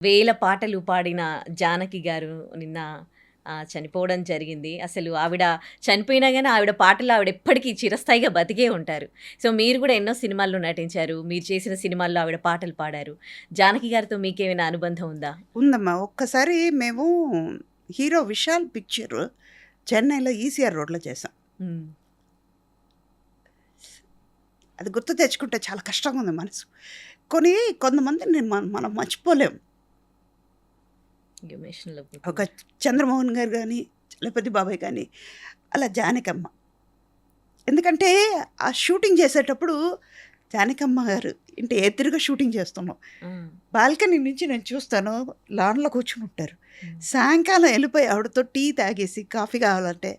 వేల పాటలు పాడిన జానకి గారు నిన్న చనిపోవడం జరిగింది. అసలు ఆవిడ చనిపోయినా గాని ఆవిడ పాటలు ఆవిడ ఎప్పటికీ చిరస్థాయిగా బతికే ఉంటారు. సో, మీరు గూడా ఎన్నో సినిమాల్లో నటించారు. మీరు చేసిన సినిమాల్లో ఆవిడ పాటలు పాడారు. జానకి గారితో మీకేమైనా అనుబంధం ఉందా? ఉందమ్మా. ఒక్కసారి మేము హీరో విశాల్ పిక్చర్ చెన్నైలో ఈసీఆర్ రోడ్లో చేసాం. హ్మ్. అది గుర్తు తెచ్చుకుంటే చాలా కష్టంగా ఉంది మనసు. కొంతమందిని మనం మర్చిపోలేం. ఎమోషనల్ ఒక చంద్రమోహన్ గారు కానీ, చలపతి బాబాయ్ కానీ, అలా జానకమ్మ. ఎందుకంటే ఆ షూటింగ్ చేసేటప్పుడు జానకమ్మ గారు ఇంటి ఎదురుగా షూటింగ్ చేస్తున్నాం. బాల్కనీ నుంచి నేను చూస్తాను, లాన్లో కూర్చుని ఉంటారు. సాయంకాలం వెళ్ళిపోయి ఆవిడతో టీ తాగేసి కాఫీ కావాలంటే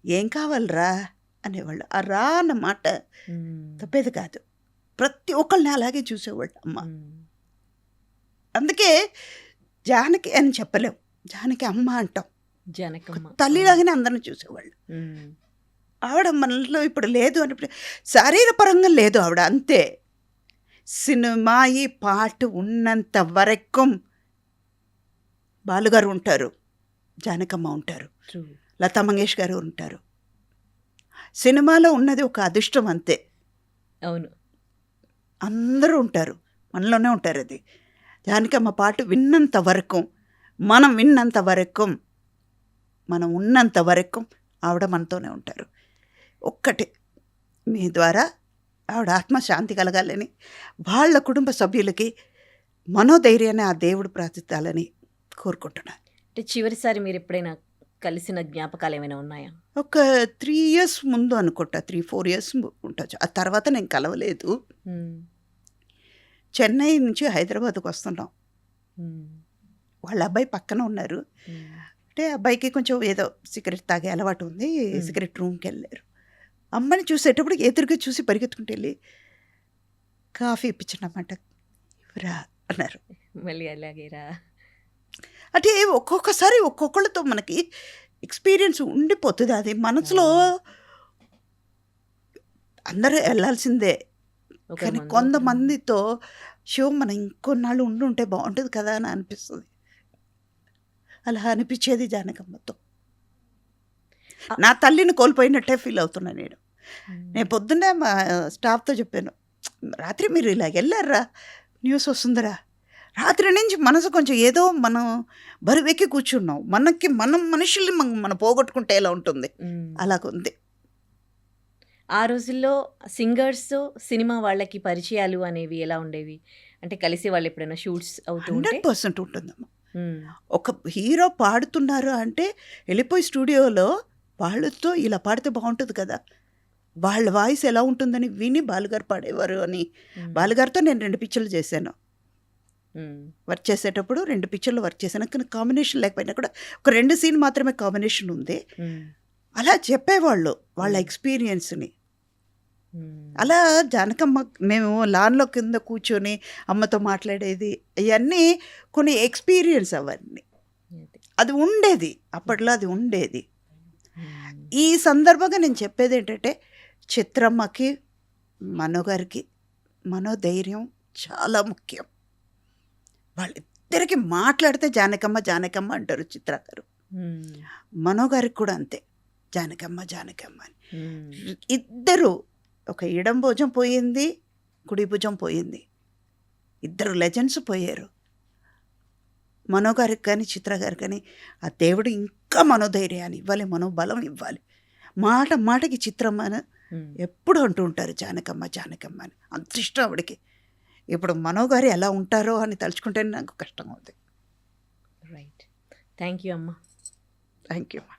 ఏం కావాలరా అనేవాళ్ళు. ఆ రా అన్న మాట తప్పేది కాదు. ప్రతి ఒక్కళ్ళని అలాగే చూసేవాళ్ళు అమ్మ. అందుకే జానకి అని చెప్పలేం, జానకి అమ్మ అంటాం. జానకమ్మ తల్లిలాగానే అందరిని చూసేవాళ్ళు. ఆవిడ మనలో ఇప్పుడు లేదు అని శారీరపరంగా లేదు ఆవిడ, అంతే. సినిమా ఈ పాట ఉన్నంత వరకు బాలుగారు ఉంటారు, జానకమ్మ ఉంటారు, లతా మంగేష్ గారు ఉంటారు. సినిమాలో ఉన్నది ఒక అదృష్టం అంతే. అవును, అందరూ ఉంటారు, మనలోనే ఉంటారు. అది జానకమ్మ పాట విన్నంత వరకు, మనం విన్నంత వరకు, మనం ఉన్నంత వరకు ఆవిడ మనతోనే ఉంటారు. ఒక్కటే, మీ ద్వారా ఆవిడ ఆత్మశాంతి కలగాలని, వాళ్ళ కుటుంబ సభ్యులకి మనోధైర్యాన్ని ఆ దేవుడు ప్రార్థించాలని కోరుకుంటున్నాను. అంటే చివరిసారి మీరు ఎప్పుడైనా కలిసిన జ్ఞాపకాలు ఏమైనా ఉన్నాయా? ఒక 3 years ముందు అనుకుంటా, 3-4 years ఉండొచ్చు. ఆ తర్వాత నేను కలవలేదు. చెన్నై నుంచి హైదరాబాద్కి వస్తున్నాం. వాళ్ళ అబ్బాయి పక్కన ఉన్నారు. అంటే అబ్బాయికి కొంచెం ఏదో సిగరెట్ తాగే అలవాటు ఉంది. సిగరెట్ రూమ్కి వెళ్ళారు. అమ్మని చూసేటప్పుడు ఎదురుగా చూసి పరిగెత్తుకుంటూ వెళ్ళి కాఫీ ఇప్పించినమాట, ఇవరా అన్నారు. మళ్ళీ అలాగేరా. అంటే ఒక్కొక్కసారి ఒక్కొక్కళ్ళతో మనకి ఎక్స్పీరియన్స్ ఉండిపోతుంది. అది మనసులో అందరూ వెళ్ళాల్సిందే, కానీ కొంతమందితో మనం ఇంకొన్నాళ్ళు ఉండుంటే బాగుంటుంది కదా అని అనిపిస్తుంది. అలా అనిపించేది జానకమ్మతో. నా తల్లిని కోల్పోయినట్టే ఫీల్ అవుతున్నా నేను. నేను పొద్దున్నే మా స్టాఫ్తో చెప్పాను, రాత్రి మీరు ఇలా వెళ్ళారా, న్యూస్ వస్తుందిరా. రాత్రి నుంచి మనసు కొంచెం ఏదో మనం బరువెక్కి కూర్చున్నాం. మనం మనుషుల్ని మనం పోగొట్టుకుంటే ఎలా ఉంటుంది, అలాగుంది. ఆ రోజుల్లో సింగర్స్ సినిమా వాళ్ళకి పరిచయాలు అనేవి ఎలా ఉండేవి? అంటే కలిసి వాళ్ళు ఎప్పుడైనా షూట్స్ అవుతూ 100% ఉంటుందమ్మా. ఒక హీరో పాడుతున్నారు అంటే వెళ్ళిపోయి స్టూడియోలో వాళ్ళతో ఇలా పాడితే బాగుంటుంది కదా, వాళ్ళ వాయిస్ ఎలా ఉంటుందని విని బాలుగారు పాడేవారు అని. బాలుగారితో నేను 2 పిక్చర్లు చేశాను. వర్క్ చేసేటప్పుడు 2 పిక్చర్లు వర్క్ చేశాను. కానీ కాంబినేషన్ లేకపోయినా కూడా ఒక 2 సీన్ మాత్రమే కాంబినేషన్ ఉంది. అలా చెప్పేవాళ్ళు వాళ్ళ ఎక్స్పీరియన్స్ని. అలా జానకమ్మ మేము లాన్లో కింద కూర్చొని అమ్మతో మాట్లాడేది, ఇవన్నీ కొన్ని ఎక్స్పీరియన్స్. అవన్నీ అది ఉండేది అప్పట్లో, అది ఉండేది. ఈ సందర్భంగా నేను చెప్పేది ఏంటంటే, చిత్రమ్మకి మనోగారికి మనోధైర్యం చాలా ముఖ్యం. వాళ్ళిద్దరికి మాట్లాడితే జానకమ్మ జానకమ్మ అంటారు చిత్ర గారు. మనోగారికి కూడా అంతే, జానకమ్మ జానకమ్మ అని. ఇద్దరు, ఒక ఎడం భుజం పోయింది, కుడి భుజం పోయింది. ఇద్దరు లెజెండ్స్ పోయారు. మనోగారికి కానీ చిత్ర గారికి కానీ ఆ దేవుడు ఇంకా మనోధైర్యాన్ని ఇవ్వాలి, మనోబలం ఇవ్వాలి. మాటకి చిత్రమ్మని ఎప్పుడు అంటూ ఉంటారు జానకమ్మ జానకమ్మ అని. అంత ఇష్టం ఆవిడకి. ఇప్పుడు మనోగారు ఎలా ఉంటారో అని తలుచుకుంటేనే నాకు కష్టంగా ఉంది. రైట్. థ్యాంక్ యూ అమ్మ. థ్యాంక్ యూ అమ్మా.